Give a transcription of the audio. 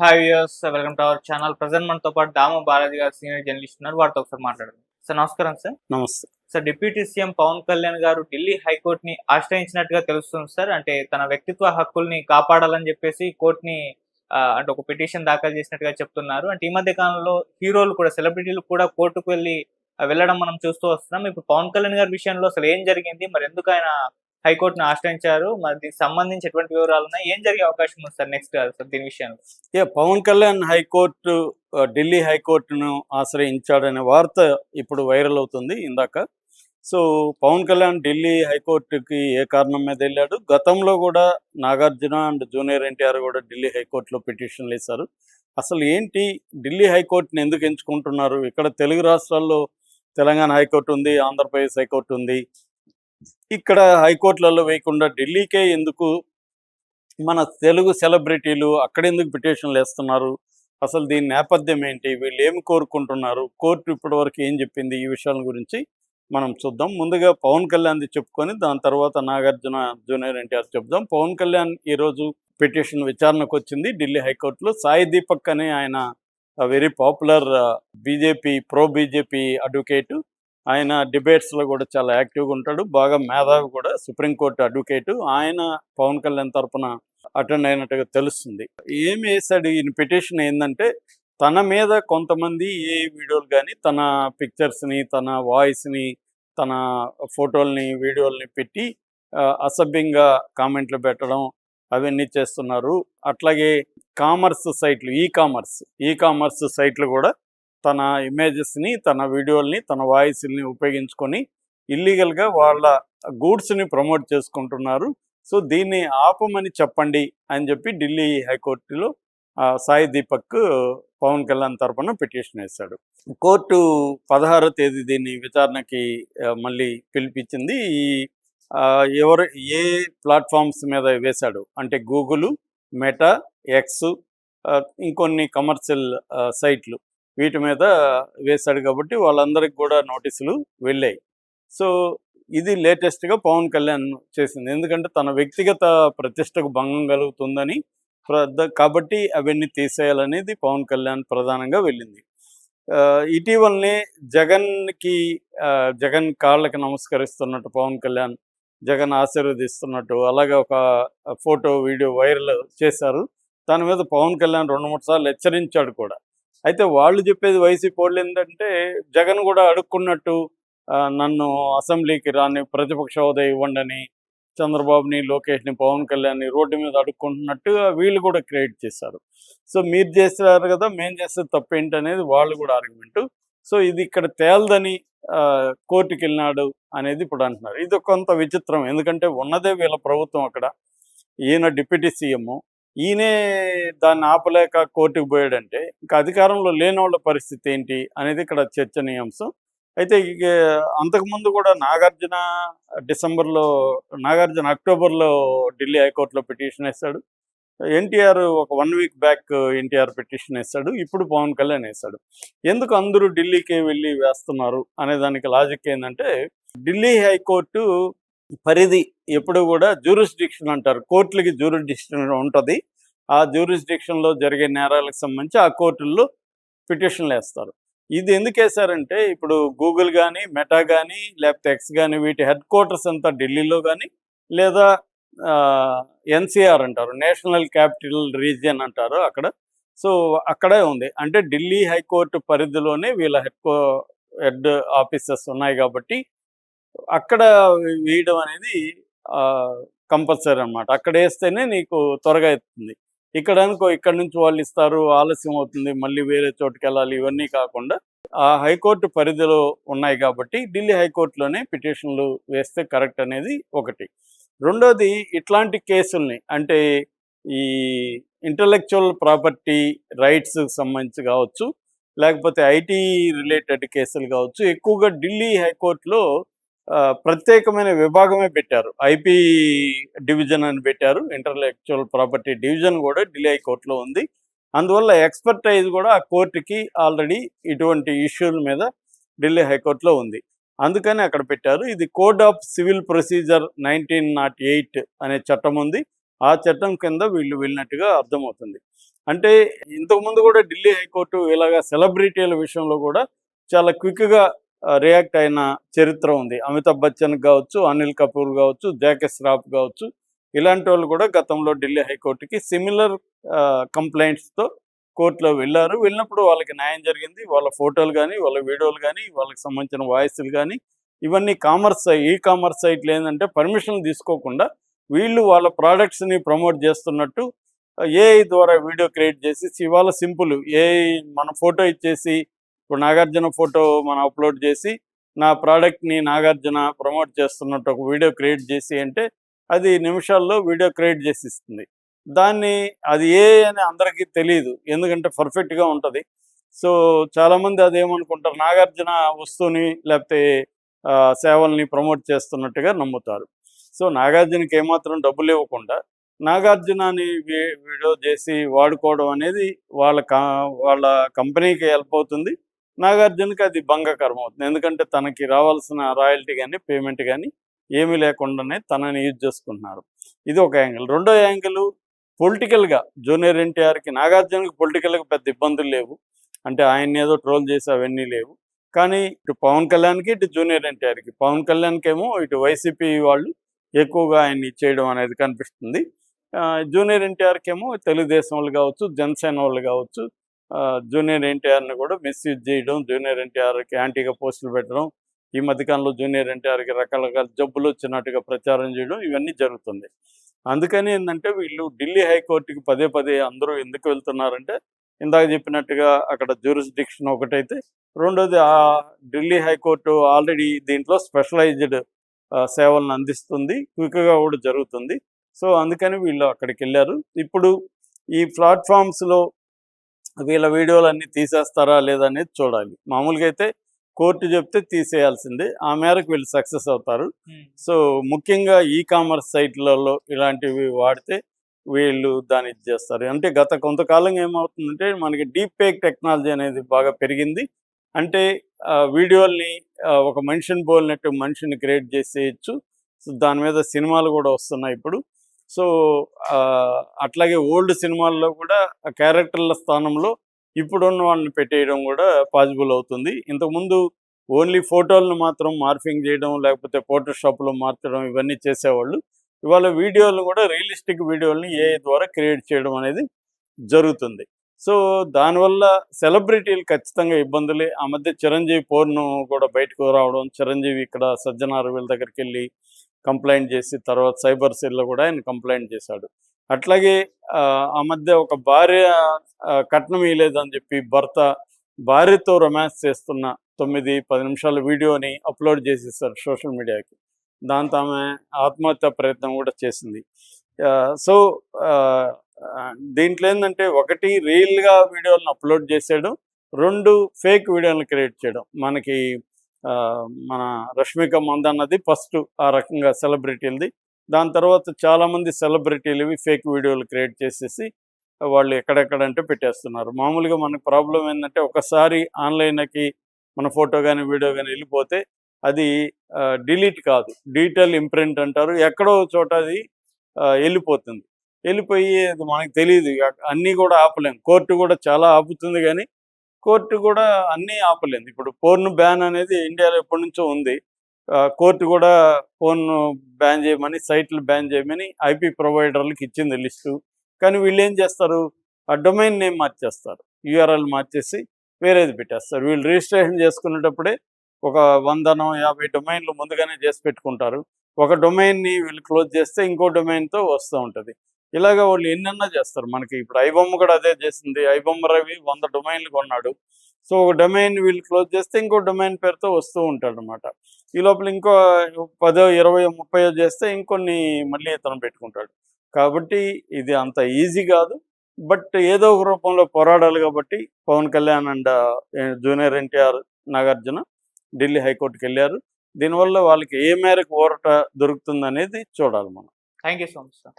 Hi viewers, welcome to our channel. Present మనతో పాటు దామ బాలాజీ గారు సీనియర్ జర్నలిస్ట్ ఉన్నారు. వారితో ఒకసారి మాట్లాడదాం. సార్ నమస్కారం సార్. నమస్తే. Sir, deputy CM Pawan Kalyan గారు ఢిల్లీ హైకోర్టుని ఆశ్రయించినట్టుగా తెలుస్తుంది సార్. అంటే తన వ్యక్తిత్వ హక్కుల్ని కాపాడాలని చెప్పేసి కోర్టుని అంటే ఒక పిటిషన్ దాఖలు చేసినట్టుగా చెప్తున్నారు. అంటే ఈ మధ్య కాలంలో హీరోలు కూడా, సెలబ్రిటీలు కూడా కోర్టుకు వెళ్ళడం మనం చూస్తూ వస్తున్నాం. ఇప్పుడు పవన్ కళ్యాణ్ గారి విషయంలో అసలు ఏం జరిగింది, మరి ఎందుకు ఆయన హైకోర్టుని ఆశ్రయించారు, మరి దీనికి సంబంధించి ఎటువంటి వివరాలు ఉన్నాయి, ఏం జరిగే అవకాశం ఉంది సార్ నెక్స్ట్ సార్ దీని విషయంలో? పవన్ కళ్యాణ్ హైకోర్టు ఢిల్లీ హైకోర్టును ఆశ్రయించాడనే వార్త ఇప్పుడు వైరల్ అవుతుంది ఇందాక. సో పవన్ కళ్యాణ్ ఢిల్లీ హైకోర్టుకి ఏ కారణం మీద వెళ్ళాడు? గతంలో కూడా నాగార్జున అండ్ జూనియర్ ఎన్టీఆర్ కూడా ఢిల్లీ హైకోర్టులో పిటిషన్లు వేశారు. అసలు ఏంటి, ఢిల్లీ హైకోర్టుని ఎందుకు ఎంచుకుంటున్నారు? ఇక్కడ తెలుగు రాష్ట్రాల్లో తెలంగాణ హైకోర్టు ఉంది, ఆంధ్రప్రదేశ్ హైకోర్టు ఉంది. ఇక్కడ హైకోర్టులలో వేయకుండా ఢిల్లీకే ఎందుకు మన తెలుగు సెలబ్రిటీలు అక్కడెందుకు పిటిషన్లు వేస్తున్నారు? అసలు దీని నేపథ్యం ఏంటి? వీళ్ళు ఏమి కోరుకుంటున్నారు? కోర్టు ఇప్పటివరకు ఏం చెప్పింది? ఈ విషయాల గురించి మనం చూద్దాం. ముందుగా పవన్ కళ్యాణ్ది చెప్పుకొని దాని తర్వాత నాగార్జున జూనియర్ ఎన్టీఆర్ చెప్దాం. పవన్ కళ్యాణ్ ఈరోజు పిటిషన్ విచారణకు వచ్చింది ఢిల్లీ హైకోర్టులో. సాయి దీపక్ అని ఆయన very popular pro BJP advocate. ఆయన డిబేట్స్లో కూడా చాలా యాక్టివ్గా ఉంటాడు, బాగా మేధావి కూడా, సుప్రీంకోర్టు అడ్వకేటు. ఆయన పవన్ కళ్యాణ్ తరఫున అటెండ్ అయినట్టుగా తెలుస్తుంది. ఏమి వేశాడు ఈయన పిటిషన్ ఏంటంటే, తన మీద కొంతమంది ఏ వీడియోలు కానీ తన పిక్చర్స్ని, తన వాయిస్ని, తన ఫోటోల్ని, వీడియోల్ని పెట్టి అసభ్యంగా కామెంట్లు పెట్టడం అవన్నీ చేస్తున్నారు. అట్లాగే కామర్స్ సైట్లు, ఈ కామర్స్ సైట్లు కూడా తన ఇమేజెస్ని, తన వీడియోల్ని, తన వాయిస్ని ఉపయోగించుకొని ఇల్లీగల్గా వాళ్ళ గూడ్స్ని ప్రమోట్ చేసుకుంటున్నారు. సో దీన్ని ఆపమని చెప్పండి అని చెప్పి ఢిల్లీ హైకోర్టులో సాయి దీపక్ పవన్ కళ్యాణ్ తరఫున పిటిషన్ వేశాడు. కోర్టు 16వ తేదీ దీన్ని విచారణకి మళ్ళీ పిలిపించింది. ఎవరు ఏ ప్లాట్ఫామ్స్ మీద వేశాడు అంటే గూగుల్, మెటా, ఎక్స్, ఇంకొన్ని కమర్షియల్ సైట్లు, వీటి మీద వేశాడు కాబట్టి వాళ్ళందరికీ కూడా నోటీసులు వెళ్ళాయి. సో ఇది లేటెస్ట్గా పవన్ కళ్యాణ్ చేసింది. ఎందుకంటే తన వ్యక్తిగత ప్రతిష్టకు భంగం కలుగుతుందని కాబట్టి అవన్నీ తీసేయాలనేది పవన్ కళ్యాణ్ ప్రధానంగా వెళ్ళింది. ఇటీవలనే జగన్ కాళ్ళకి నమస్కరిస్తున్నట్టు పవన్ కళ్యాణ్, జగన్ ఆశీర్వదిస్తున్నట్టు అలాగే ఒక ఫోటో, వీడియో వైరల్ చేశారు. దాని మీద పవన్ కళ్యాణ్ 2-3 సార్లు హెచ్చరించాడు కూడా. అయితే వాళ్ళు చెప్పేది, వైసీపీ వాళ్ళు ఏంటంటే, జగన్ కూడా అడుక్కున్నట్టు నన్ను అసెంబ్లీకి రాని, ప్రతిపక్ష హోదా ఇవ్వండి, చంద్రబాబుని, లోకేష్ని, పవన్ కళ్యాణ్ని రోడ్డు మీద అడుక్కుంటున్నట్టుగా వీళ్ళు కూడా క్రియేట్ చేశారు. సో మీరు చేస్తారు కదా, మేము చేస్తే తప్పేంటి అనేది వాళ్ళు కూడా ఆర్గ్యుమెంటు. సో ఇది ఇక్కడ తేలదని కోర్టుకి వెళ్ళినాడు అనేది ఇప్పుడు అంటున్నారు. ఇది కొంత విచిత్రం, ఎందుకంటే ఉన్నదే వీళ్ళ ప్రభుత్వం అక్కడ. ఈయన డిప్యూటీ సీఎం, ఈయనే దాన్ని ఆపలేక కోర్టుకు పోయాడంటే ఇంకా అధికారంలో లేని వాళ్ళ పరిస్థితి ఏంటి అనేది ఇక్కడ చర్చనీయాంశం. అయితే అంతకుముందు కూడా నాగార్జున అక్టోబర్లో ఢిల్లీ హైకోర్టులో పిటిషన్ వేశాడు. ఎన్టీఆర్ ఒక 1 వీక్ బ్యాక్ ఎన్టీఆర్ పిటిషన్ వేశాడు. ఇప్పుడు పవన్ కళ్యాణ్ వేశాడు. ఎందుకు అందరూ ఢిల్లీకి వెళ్ళి వేస్తున్నారు అనే దానికి లాజిక్ ఏంటంటే, ఢిల్లీ హైకోర్టు పరిధి ఎప్పుడు కూడా జ్యూరిస్డిక్షన్ అంటారు, కోర్టులకి జ్యూరిస్డిక్షన్ ఉంటుంది. ఆ జ్యూరిస్డిక్షన్లో జరిగే నేరాలకు సంబంధించి ఆ కోర్టుల్లో పిటిషన్లు వేస్తారు. ఇది ఎందుకు వేశారంటే, ఇప్పుడు గూగుల్ కానీ, మెటా కానీ, లేకపోతే ఎక్స్ కానీ, వీటి హెడ్ క్వార్టర్స్ అంతా ఢిల్లీలో కానీ, లేదా ఎన్సీఆర్ అంటారు, నేషనల్ క్యాపిటల్ రీజియన్ అంటారు అక్కడ. సో అక్కడే ఉంది. అంటే ఢిల్లీ హైకోర్టు పరిధిలోనే వీళ్ళ హెడ్ ఆఫీసెస్ ఉన్నాయి కాబట్టి అక్కడ వేయడం అనేది కంపల్సరీ అనమాట. అక్కడ వేస్తేనే నీకు త్వరగా అవుతుంది. ఇక్కడ అనుకో, ఇక్కడ నుంచి వాళ్ళు ఇస్తారు, ఆలస్యం అవుతుంది, మళ్ళీ వేరే చోటుకి వెళ్ళాలి, ఇవన్నీ కాకుండా ఆ హైకోర్టు పరిధిలో ఉన్నాయి కాబట్టి ఢిల్లీ హైకోర్టులోనే పిటిషన్లు వేస్తే కరెక్ట్ అనేది ఒకటి. రెండోది, ఇట్లాంటి కేసుల్ని అంటే ఈ ఇంటలెక్చువల్ ప్రాపర్టీ రైట్స్ సంబంధించి కావచ్చు, లేకపోతే ఐటీ రిలేటెడ్ కేసులు కావచ్చు, ఎక్కువగా ఢిల్లీ హైకోర్టులో ప్రత్యేకమైన విభాగమే పెట్టారు. ఐపీ డివిజన్ అని పెట్టారు. ఇంటలెక్చువల్ ప్రాపర్టీ డివిజన్ కూడా ఢిల్లీ హైకోర్టులో ఉంది. అందువల్ల ఎక్స్పర్టైజ్ కూడా ఆ కోర్టుకి ఆల్రెడీ ఇటువంటి ఇష్యూల మీద ఢిల్లీ హైకోర్టులో ఉంది. అందుకని అక్కడ పెట్టారు. ఇది కోడ్ ఆఫ్ సివిల్ ప్రొసీజర్ 1908 అనే చట్టం ఉంది. ఆ చట్టం కింద వీళ్ళు వెళ్ళినట్టుగా అర్థమవుతుంది. అంటే ఇంతకుముందు కూడా ఢిల్లీ హైకోర్టు ఇలాగ సెలబ్రిటీల విషయంలో కూడా చాలా క్విక్‌గా రియాక్ట్ అయిన చరిత్ర ఉంది. అమితాబ్ బచ్చన్ కావచ్చు, అనిల్ కపూర్ కావచ్చు, జాకీ ష్రాఫ్ కావచ్చు, ఇలాంటి వాళ్ళు కూడా గతంలో ఢిల్లీ హైకోర్టుకి సిమిలర్ కంప్లెయింట్స్‌తో కోర్టులో వెళ్ళారు. వెళ్ళినప్పుడు వాళ్ళకి న్యాయం జరిగింది. వాళ్ళ ఫోటోలు గానీ, వాళ్ళ వీడియోలు గానీ, వాళ్ళకి సంబంధించిన వాయిస్‌లు గానీ, ఇవన్నీ ఈ కామర్స్ సైట్‌లు ఏందంటే పర్మిషన్ తీసుకోకుండా వీళ్ళు వాళ్ళ ప్రొడక్ట్స్‌ని ప్రమోట్ చేస్తున్నట్టు ఏఐ ద్వారా వీడియో క్రియేట్ చేసి ఇవాళ సింపుల్ ఏఐ మన ఫోటో ఇచ్చేసి ఇప్పుడు నాగార్జున ఫోటో మనం అప్లోడ్ చేసి నా ప్రోడక్ట్‌ని నాగార్జున ప్రమోట్ చేస్తున్నట్టు ఒక వీడియో క్రియేట్ చేసి అంటే అది నిమిషాల్లో వీడియో క్రియేట్ చేసి ఇస్తుంది. దాన్ని అది ఏఐ అని అందరికీ తెలీదు. ఎందుకంటే పర్ఫెక్ట్‌గా ఉంటది. సో, చాలామంది అదేమనుకుంటారు నాగార్జున వస్తువుని లేకపోతే సేవల్ని ప్రమోట్ చేస్తున్నట్టుగా నమ్ముతారు. సో, నాగార్జునకి ఏమాత్రం డబ్బులివ్వకుండా నాగార్జున అని వీడియో చేసి వాడుకోవడం అనేది వాళ్ళ కంపెనీకి హెల్ప్ అవుతుంది. నాగార్జునకి అది భంగకరం అవుతుంది. ఎందుకంటే తనకి రావాల్సిన రాయల్టీ గానీ, పేమెంట్ గానీ ఏమీ లేకుండానే తనని యూజ్ చేసుకుంటున్నారు. ఇది ఒక యాంగిల్. రెండో యాంగిల్ పొలిటికల్‌గా జూనియర్ ఎన్టీఆర్‌కి నాగార్జునకి పొలిటికల్‌గా పెద్ద ఇబ్బందులు లేవు. అంటే ఆయన్నేదో ట్రోల్ చేసి అవన్నీ లేవు. కానీ ఇటు పవన్ కళ్యాణ్‌కి, ఇటు జూనియర్ ఎన్టీఆర్‌కి. పవన్ కళ్యాణ్‌కేమో ఇటు వైసీపీ వాళ్ళు ఎక్కువగా ఆయన్ని చేయడం అనేది కనిపిస్తుంది. జూనియర్ ఎన్టీఆర్‌కేమో తెలుగుదేశం వాళ్ళు కావచ్చు, జనసేన వాళ్ళు కావచ్చు, జూనియర్ ఎన్టీఆర్‌ని కూడా మిస్‌యూజ్ చేయడం, జూనియర్ ఎన్టీఆర్‌కి యాంటీగా పోస్టులు పెట్టడం, ఈ మధ్యకాలంలో జూనియర్ ఎన్టీఆర్‌కి రకరకాల జబ్బులు వచ్చినట్టుగా ప్రచారం చేయడం ఇవన్నీ జరుగుతుంది. అందుకని ఏందంటే వీళ్ళు ఢిల్లీ హైకోర్టుకి పదే పదే అందరూ ఎందుకు వెళ్తున్నారంటే ఇందాక చెప్పినట్టుగా అక్కడ జ్యూరిస్డిక్షన్ ఒకటైతే, రెండోది ఢిల్లీ హైకోర్టు ఆల్రెడీ దీంట్లో స్పెషలైజ్డ్ సేవలను అందిస్తుంది. క్విక్‌గా కూడా జరుగుతుంది. సో, అందుకని వీళ్ళు అక్కడికెళ్లారు. ఇప్పుడు ఈ ప్లాట్‌ఫామ్స్‌లో వీళ్ళ వీడియోలన్నీ తీసేస్తారా లేదా అనేది చూడాలి. మామూలుగా అయితే కోర్టు చెప్తే తీసేయాల్సిందే. ఆ మేరకు వీళ్ళు సక్సెస్ అవుతారు. సో, ముఖ్యంగా ఈ కామర్స్ సైట్‌లలో ఇలాంటివి వాడితే వీళ్ళు దాన్ని ఇది చేస్తారు. అంటే గత కొంతకాలంగా ఏమవుతుందంటే మనకి డీప్ ఫేక్ టెక్నాలజీ అనేది బాగా పెరిగింది. అంటే వీడియోల్ని ఒక మనిషిని పోలినట్టు మనిషిని క్రియేట్ చేసేయొచ్చు. సో, దాని మీద సినిమాలు కూడా వస్తున్నాయి ఇప్పుడు. సో, అట్లాగే ఓల్డ్ సినిమాల్లో కూడా ఆ క్యారెక్టర్ల స్థానంలో ఇప్పుడున్న వాళ్ళని పెట్టేయడం కూడా పాసిబుల్ అవుతుంది. ఇంతకుముందు ఓన్లీ ఫోటోలను మాత్రం మార్ఫింగ్ చేయడం, లేకపోతే ఫోటోషాప్‌లో మార్చడం ఇవన్నీ చేసేవాళ్ళు. ఇవాళ వీడియోలు కూడా రియలిస్టిక్ వీడియోలని ఏఐ ద్వారా క్రియేట్ చేయడం అనేది జరుగుతుంది. సో, దానివల్ల సెలబ్రిటీలు ఖచ్చితంగా ఇబ్బందులే. ఆ మధ్య చిరంజీవి పోర్ను కూడా బయటకు రావడం, చిరంజీవి ఇక్కడ సజ్జనార్ వీళ్ళ దగ్గరికెళ్ళి కంప్లెయింట్ చేసి తర్వాత సైబర్ సెల్‌లో కూడా ఆయన కంప్లెయింట్ చేశాడు. అట్లాగే ఆ మధ్య ఒక భార్య కట్నం ఇయ్యలేదని చెప్పి భర్త భార్యతో రొమాన్స్ చేస్తున్న 9, 10 నిమిషాల వీడియోని అప్లోడ్ చేసేసారు సోషల్ మీడియాకి. దాంతో ఆమె ఆత్మహత్య ప్రయత్నం కూడా చేసింది. సో, దీంట్లో ఏందంటే ఒకటి రియల్‌గా వీడియోలను అప్లోడ్ చేసేయడం, 2 ఫేక్ వీడియోలను క్రియేట్ చేయడం. మనకి మన 'రష్మిక మందన్న'ది ఫస్ట్ ఆ రకంగా సెలబ్రిటీలది. దాని తర్వాత చాలామంది సెలబ్రిటీలవి ఫేక్ వీడియోలు క్రియేట్ చేసేసి వాళ్ళు ఎక్కడెక్కడంటే పెట్టేస్తున్నారు. మామూలుగా మనకు ప్రాబ్లమ్ ఏందంటే ఒకసారి ఆన్‌లైన్‌కి మన ఫోటో గానీ, వీడియో గానీ వెళ్ళిపోతే అది డిలీట్ కాదు. డిజిటల్ ఇంప్రింట్ అంటారు. ఎక్కడో చోట అది వెళ్ళిపోతుంది. వెళ్ళిపోయి అది మనకు తెలీదు. అన్నీ కూడా ఆపలేం. కోర్టు కూడా చాలా ఆపుతుంది గానీ, కోర్టు కూడా అన్నీ ఆపలేదు. ఇప్పుడు పోర్న్ బ్యాన్ అనేది ఇండియాలో ఎప్పటినుంచో ఉంది. కోర్టు కూడా ఫోన్‌ను బ్యాన్ చేయమని, సైట్‌లు బ్యాన్ చేయమని ఐపీ ప్రొవైడర్‌లకి ఇచ్చింది లిస్టు. కానీ వీళ్ళేం చేస్తారు? ఆ డొమైన్ నేమ్ మార్చేస్తారు. యూఆర్ఎల్ మార్చేసి వేరేది పెట్టేస్తారు. వీళ్ళు రిజిస్ట్రేషన్ చేసుకునేటప్పుడే ఒక 100, 50 డొమైన్‌లు ముందుగానే చేసి పెట్టుకుంటారు. ఒక డొమైన్‌ని వీళ్ళు క్లోజ్ చేస్తే ఇంకో డొమైన్‌తో వస్తూ ఉంటది. ఇలాగ వాళ్ళు ఎన్నన్నా చేస్తారు. మనకి ఇప్పుడు ఐబొమ్మ కూడా అదే చేసింది. ఐబొమ్మ రవి 100 డొమైన్‌లు కొన్నాడు. సో, ఒక డొమైన్ వీళ్ళు క్లోజ్ చేస్తే ఇంకో డొమైన్ పేరుతో వస్తూ ఉంటాడనమాట. ఈ లోపల ఇంకో 10, 20, 30 చేస్తే ఇంకొన్ని మళ్ళీ ఇతను పెట్టుకుంటాడు. కాబట్టి ఇది అంత ఈజీ కాదు. బట్ ఏదో ఒక రూపంలో పోరాడాలి కాబట్టి పవన్ కళ్యాణ్ అండ్ జూనియర్ ఎన్టీఆర్, నాగార్జున ఢిల్లీ హైకోర్టుకెళ్లారు. దీనివల్ల వాళ్ళకి ఏ మేరకు ఊరట దొరుకుతుందనేది చూడాలి మనం. Thank you so much sir.